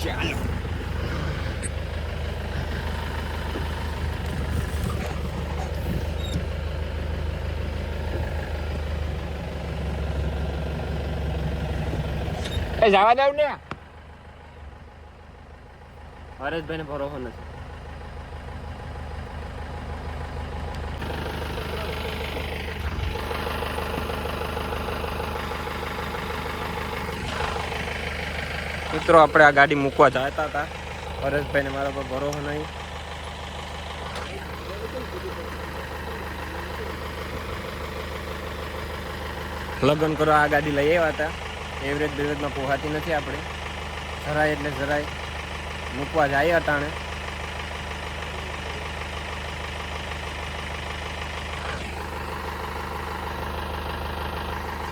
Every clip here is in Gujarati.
ચાલો જવા દઉં ને હરેશભાઈ ને ભરોસો નથી મિત્રો આપણે આ ગાડી મૂકવા જતા હતા હરેશભાઈ ને મારા પર ભરોસો નહીં લગ્ન કરવા આ ગાડી લઈ આવ્યા હતા એવરેજ બેવરેજમાં પોહાતી નથી આપણે જરાય એટલે જરાય મૂકવા જાય અટાણે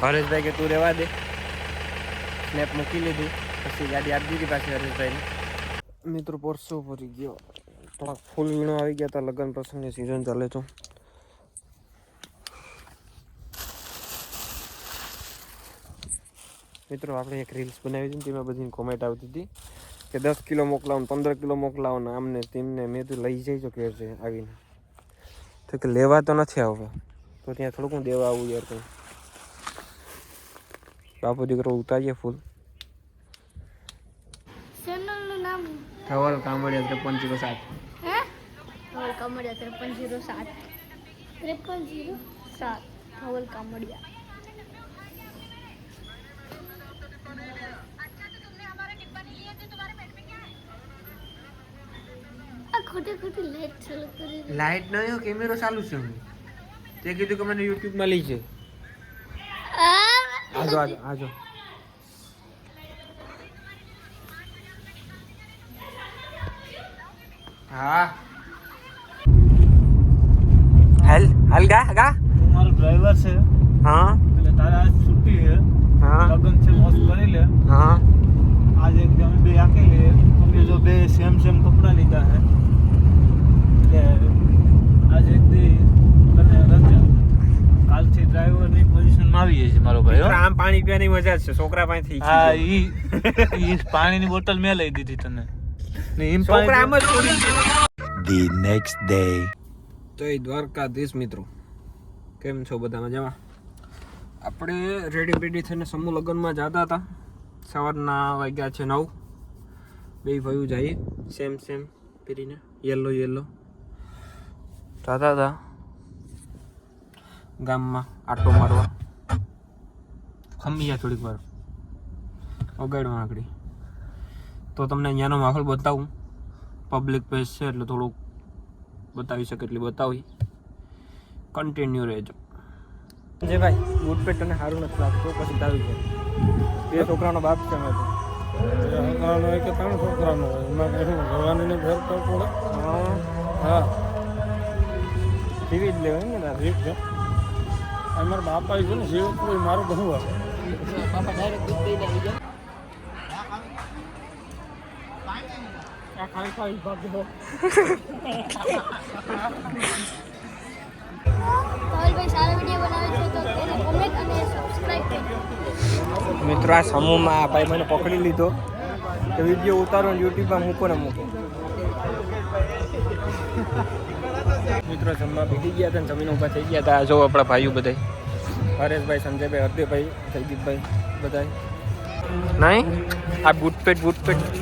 હરેશભાઈ કે તું રહેવા દે સ્નેપ મૂકી લીધી પછી ગાડી આપી દીધી પાછી હરેશભાઈને મિત્રો પરસો ભરી ગયો થોડાક ફૂલ વીણો આવી ગયા હતા લગ્ન પ્રસંગની સિઝન ચાલે છે મિત્રો આપણે એક રીલ્સ બનાવી હતી તેમાં બધી કોમેન્ટ આવતી હતી કે 10 કિલો મોકલાવો 15 કિલો મોકલાવો ને આમને તેમને મેં તો લઈ જઈજો કે છે આવીને તો કે લેવા તો નથી આવવા તો ત્યાં થોડુંક દેવા આવું યાર કંઈ બાપુ દીકરો ઉતારીએ ફૂલ ચેનલનું નામ ધવલ કામડિયા 5307 હે ધવલ કામડિયા 5307 ધવલ કામડિયા खोटे लाइट चालू करी लाइट नहीं हो कैमरा चालू છે તે કીધું કે મને YouTube માં લઈ છે આજો આજો આજો હા હેલ હાલ ગા तुम्हारा ड्राइवर से हाँ એટલે તારે આજ છૂટી છે हाँ લગન છે મોજ કરી લે हाँ आज एक हम બે अकेले અમે જો બે સેમ કપડા લીધા હે એટલે આજ એક દી તને રજા કાલથી ડ્રાઈવરની પોઝિશનમાં આવી છે મારો ભાઈ આમ પાણી પીવાની મજા છે છોકરા પાસે થઈ હા ઈ પાણીની બોટલ મેં લઈ દીધી તને ને ઈમ છોકરા આમ જ છોડી The next day. જય દ્વારકાધીશ મિત્રો કેમ છો બધા મજામાં આપણે રેડી થઈને સમૂહ લગ્નમાં જતા હતા સવારના વાગ્યા છે 9 બે ભાઈઓ જઈએ સેમ પહેરીને યલો જતા હતા ગામમાં આટો મારવા ખમી ગયા થોડીક વાર વગાડવા આંકડી તો તમને અહીંયાનો માહોલ બતાવું પબ્લિક પ્લેસ છે એટલે થોડુંક બતાવી શકે એટલી બતાવી કન્ટિન્યુ રહેજો જે ભાઈ બૂટ પેટ તને સારું નથી લાગતું પછી આવી જાય બે છોકરાનો બાપ છે અમે તો છોકરાનો હોય કે ત્રણ છોકરાનો હોય એમાં કશું જવાનીને ફેર તો પડે હા જીવી જ લેવાય ને ના ઠીક છે અમારા બાપા છે ને સેવક કોઈ મારું બહુ હોય બાપા ડાયરેક્ટ દૂધ દઈને આવી જાય આ ખાઈ ભાગ્યો ધવલભાઈ સારા વિડીયો બનાવે છે તો તેને કોમેન્ટ અને સબસ્ક્રાઇબ કરજો મિત્રો આ સમૂહમાં આ ભાઈ મને પકડી લીધો કે વિડીયો ઉતારો ને યુટ્યુબમાં મૂકો ને મૂકો મિત્રો જમવા ભેગી ગયા હતા ને જમીન ઊભા થઈ ગયા હતા જો આપણા ભાઈઓ બધા હરેશભાઈ સંજયભાઈ હરદેવભાઈ જયદીપભાઈ બધા નહીં આ બૂટ પેટ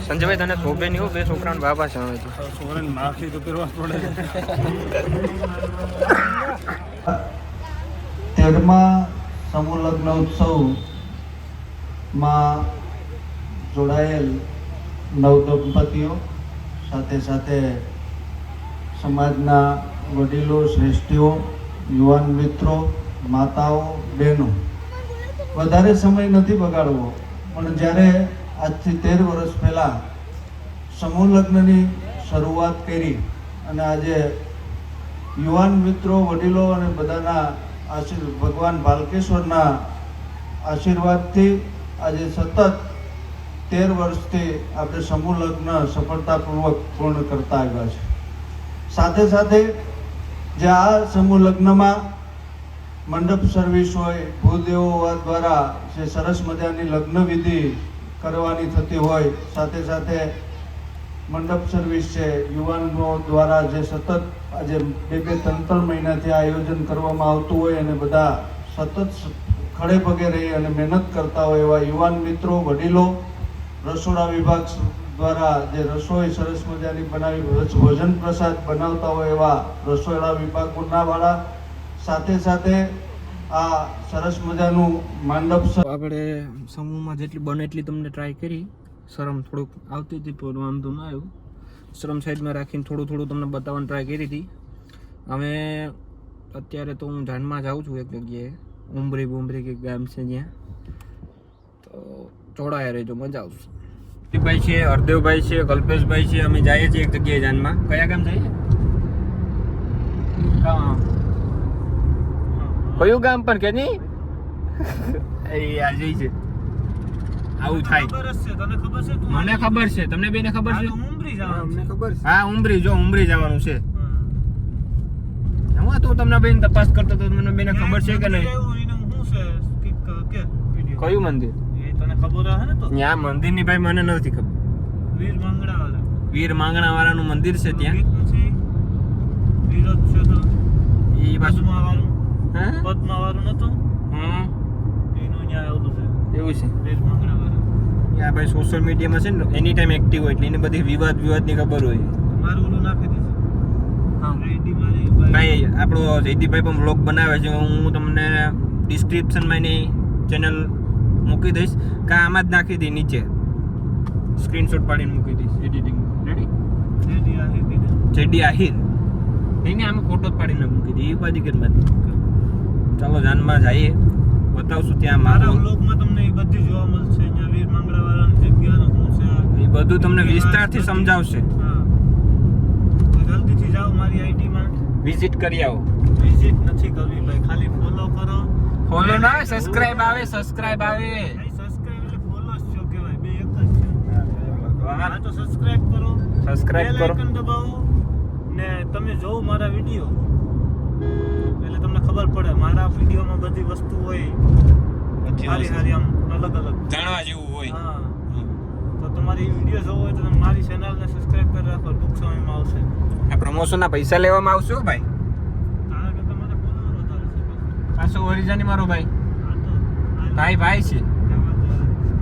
સંજયભાઈ તને શોભે નહીં હો બે છોકરાનો બાપા છે હવે તો છોકરાને માફી તો કરવા પડે 13મા સમૂહ લગ્ન ઉત્સવમાં જોડાયેલ નવદંપતીઓ સાથે સમાજના વડીલો શ્રેષ્ઠીઓ યુવાન મિત્રો માતાઓ બહેનો વધારે સમય નથી બગાડવો પણ જ્યારે આજથી 13 વર્ષ પહેલાં સમૂહ લગ્નની શરૂઆત કરી અને આજે યુવાન મિત્રો વડીલો અને બધાના ભગવાન બાલકેશ્વરના આશીર્વાદથી આજે સતત 13 વર્ષથી આપણે સમૂહ લગ્ન સફળતાપૂર્વક પૂર્ણ કરતા આવ્યા છે સાથે જે આ સમૂહ લગ્નમાં મંડપ સર્વિસ હોય ભૂદેવો દ્વારા જે સરસ મજાની લગ્ન વિધિ કરવાની થતી હોય, સાથે સાથે મંડપ સર્વિસ છે, યુવાનો દ્વારા જે સતત આજે 2-3 મહિનાથી આ આયોજન કરવામાં આવતું હોય અને બધા સતત ખડે પગે રહી અને મહેનત કરતા હોય એવા યુવાન મિત્રો, વડીલો, રસોડા વિભાગ દ્વારા જે રસોઈ સરસ મજાની બનાવી ભોજન પ્રસાદ બનાવતા હોય એવા રસોડા વિભાગના વાળા, સાથે સાથે આ સરસ મજાનું મંડપ આપણે સમૂહમાં જેટલી બને એટલી તમને ટ્રાય કરી. શરમ થોડુંક આવતી હતી પણ વાંધો ના આવ્યો. શરમ સાઈડમાં રાખીને થોડું તમને બતાવવાની ટ્રાય કરી હતી. હવે અત્યારે તો હું જાનમાં જાઉં છું એક જગ્યાએ, ઉમરી કે ગામ છે જ્યાં, તો જોડાયા રહેજો, મજા આવશે. ભાઈ છે, હરદેવભાઈ છે, કલ્પેશભાઈ છે, અમે જઈએ છીએ એક જગ્યાએ જાનમાં. કયા ગામ જઈએ? કયું ગામ પણ કે નહીં? આ જઈ છે આવું થાય. મને ખબર છે, તમને બેને ખબર છે? હા, ઉમરી જવાનું છે. હું તો તમને બેન તપાસ કરતો તો મને બેને ખબર છે કે નહીં? કયું મંદિર? ત્યાં મંદિર ની ભાઈ મને નથી ખબર. વીર માંગણા વાળાનું મંદિર છે ત્યાં. એ બાજુ એવું છે. યા ભાઈ સોશિયલ મીડિયામાં છે ને એની ટાઈમ એક્ટિવ હોય એટલે એને બધી વિવાદની ખબર હોય. ભાઈ આપણો જયદીપભાઈ પણ વ્લોગ બનાવે છે, હું તમને ડિસ્ક્રિપ્શનમાં એની ચેનલ મૂકી દઈશ, કે આમાં જ નાખી દઈ, નીચે સ્ક્રીનશોટ પાડીને મૂકી દઈશ એડિટિંગ. રેડી? જેડી આહિર નહીં, આમાં ફોટો જ પાડીને મૂકી દઈએ. એ બાજુ કે ચાલો જાનમાં જઈએ, બતાવશું ત્યાં મારા વ્લોગમાં તમને એ બધી જોવા મળશે. અહીંયા વીર માંગડા વાળાની જગ્યાનો શું છે એ બધું તમને વિસ્તારથી સમજાવશે. જલ્દીથી જાઓ, મારી આઈડીમાં વિઝિટ કરી આવો. વિઝિટ નથી કરવી ભાઈ, ખાલી ફોલો કરો. ફોલો ના આવે, સબસ્ક્રાઇબ આવે. સબસ્ક્રાઇબ એટલે ફોલો જ છો કહેવાય, બે એક જ છે. હા તો સબસ્ક્રાઇબ કરો, બેલ આઇકન દબાવો ને તમે જોવો મારા વિડિયો, એટલે તમને ખબર પડે મારા વિડીયોમાં બધી વસ્તુ હોય સારી આમ અલગ જાણવા જેવું હોય. હા, તો તમારી વિડીયો જોવો હોય તો તમે મારી ચેનલને સબસ્ક્રાઇબ કરી રાખો, ટૂંક સમયમાં આવશે. આ પ્રમોશનના પૈસા લેવામાં આવશે હો ભાઈ. કારણ કે તમારે ફોલોવર વધારે છે. પાછો ઓરિજિનલ મારો ભાઈ ભાઈ છે.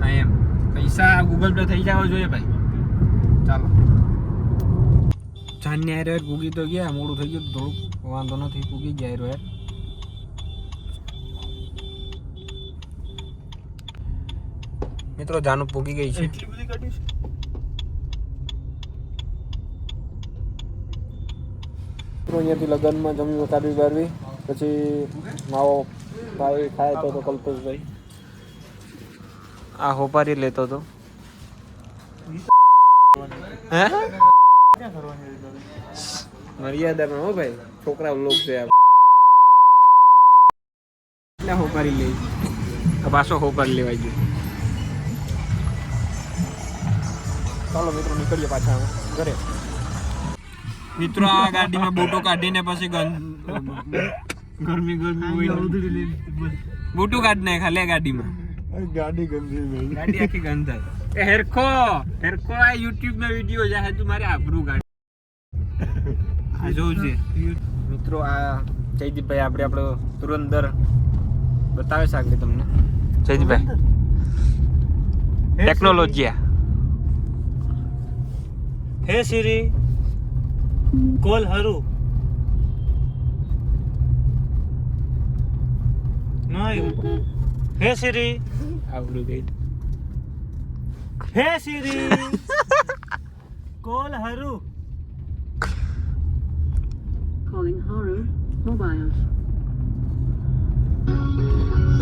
હા એમ પૈસા ગૂગલ પે થઈ જવા જોઈએ ભાઈ. ચાલો જાનને આરે ભૂગી તો ગયા, મોડું થઈ ગયું થોડુંક, વાંધો નથી, ભૂગી ગયા આરે યાર. મિત્રો જાનું ભૂગી ગઈ છે. એટલી બધી ગાડી છે. અહીંયાથી લગ્નમાં જમ્યું કાઢવી બારવી, પછી માવો ભાઈ ખાય તો કલ્પેશભાઈ આ હોપારી લેતો હતો. હે મર્યાદામાં હો ભાઈ, છોકરા લોક છે એટલે હોપારી લે, પાછો હોપારી લેવાય ગયો. ચાલો મિત્રો નીકળીએ પાછા ઘરે. મિત્રો આ ગાડીમાં બોટો કાઢીને પછી ગરમી હોય બોટું કાઢી નાખ ખાલી ગાડીમાં. ગાડી ગંદી, ગાડી આખી ગંધાય. એ હેરખો આ યુટ્યુબ માં વિડિયો જાહે તું મારે આબરૂ ગાડી આ જોજે. મિત્રો આ જયદીપભાઈ આપણો ધુરંધર બતાવે છે આગળ તમને. જયદીપભાઈ ટેકનોલોજી. હે સિરી કોલ હરુ નહીં. હે સિરી આવડું ગઈ. હે સિરી કોલ હરુ. Calling Haru Mobiles.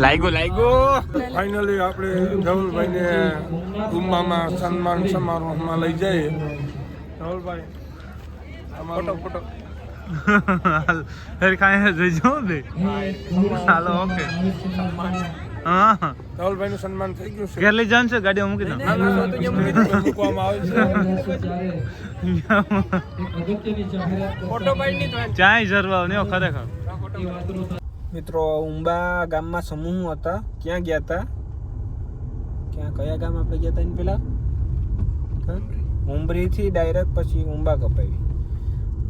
લાગ્યો. ફાઇનલી આપણે ધવલભાઈને ગુમ્મામાં સન્માન સમારોહમાં લઈ જઈએ. ધવલભાઈ ફોટો કાંઈ જોઈજો બે. ચાલો ઓકે. હા ધવલભાઈનું સન્માન થઈ ગયું છે. ઘેર લઈ જવાનું છે, ગાડીમાં મૂકી દો. મૂકવામાં આવે છે. ચાય જરવા ને ખરેખર. મિત્રો ઉંબા ગામમાં સમૂહ હતા, ક્યાં ગયા હતા ક્યાં કયા ગામ આપણે ગયા હતા એને પેલા ઉંબરીથી ડાયરેક્ટ પછી ઉંબા કપાવી.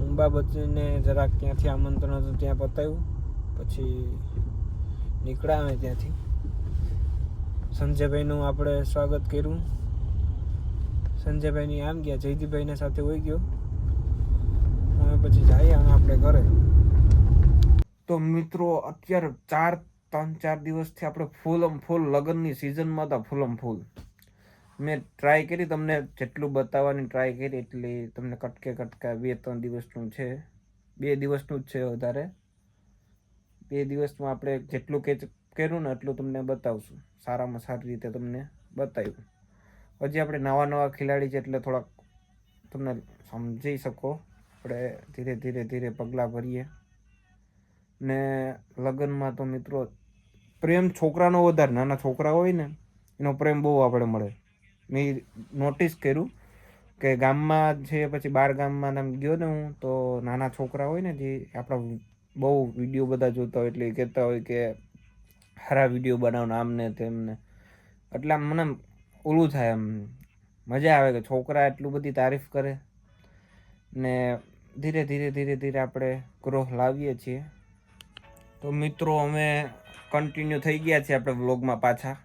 ઉંબા બચીને જરાક ત્યાંથી આમંત્રણ હતું ત્યાં પતાવ્યું, પછી નીકળ્યા અમે ત્યાંથી. સંજયભાઈનું આપણે સ્વાગત કર્યું. સંજયભાઈની આમ ગયા, જયદીપભાઈને સાથે હોઈ ગયો. અમે પછી જઈએ આપણે ઘરે. તો મિત્રો અત્યારે 3-4 દિવસથી આપણે ફૂલ લગ્નની સિઝનમાં હતા. ફૂલ મેં ટ્રાય કરી, તમને જેટલું બતાવવાની ટ્રાય કરી એટલી. તમને કટકા 2-3 દિવસનું છે, 2 દિવસનું જ છે વધારે. 2 દિવસમાં આપણે જેટલું કર્યું ને એટલું તમને બતાવશું. સારામાં સારી રીતે તમને બતાવ્યું. હજી આપણે નવા ખેલાડી છે એટલે થોડાક તમને સમજી શકો. આપણે ધીરે પગલાં ભરીએ. ને લગ્નમાં તો મિત્રો પ્રેમ છોકરાનો વધારે, નાના છોકરા હોય ને એનો પ્રેમ બહુ આપણે મળે. મેં નોટિસ કર્યું કે ગામમાં છે, પછી 12 ગામમાં આમ ગયો ને હું, તો નાના છોકરા હોય ને જે આપણા બહુ વિડીયો બધા જોતા હોય એટલે એ કહેતા હોય કે સારા વિડીયો બનાવને આમને તેમને. એટલે આમ મને ઓલું થાય, આમ મજા આવે કે છોકરા એટલું બધી તારીફ કરે. ને ધીરે આપણે ગ્રોથ લાવીએ છીએ. તો મિત્રો અમે કન્ટિન્યુ થઈ ગયા છીએ આપણે વ્લોગમાં પાછા.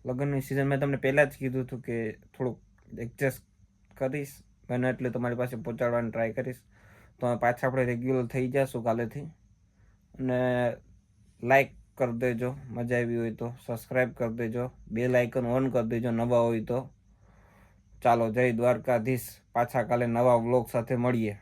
લગ્નની સિઝન મેં તમને પહેલાં જ કીધું હતું કે થોડુંક એડજસ્ટ કરીશ, બને એટલે તમારી પાસે પહોંચાડવાની ટ્રાય કરીશ. તો અમે પાછા આપણે રેગ્યુલર થઈ જઈશું કાલેથી. અને લાઈક કરી દેજો, મજા આવી હોય તો સબસ્ક્રાઈબ કરી દેજો, બેલ આઇકન ઓન કરી દેજો નવા હોય તો. ચાલો, જય દ્વારકાધીશ. પાછા કાલે નવા વ્લોગ સાથે મળીએ.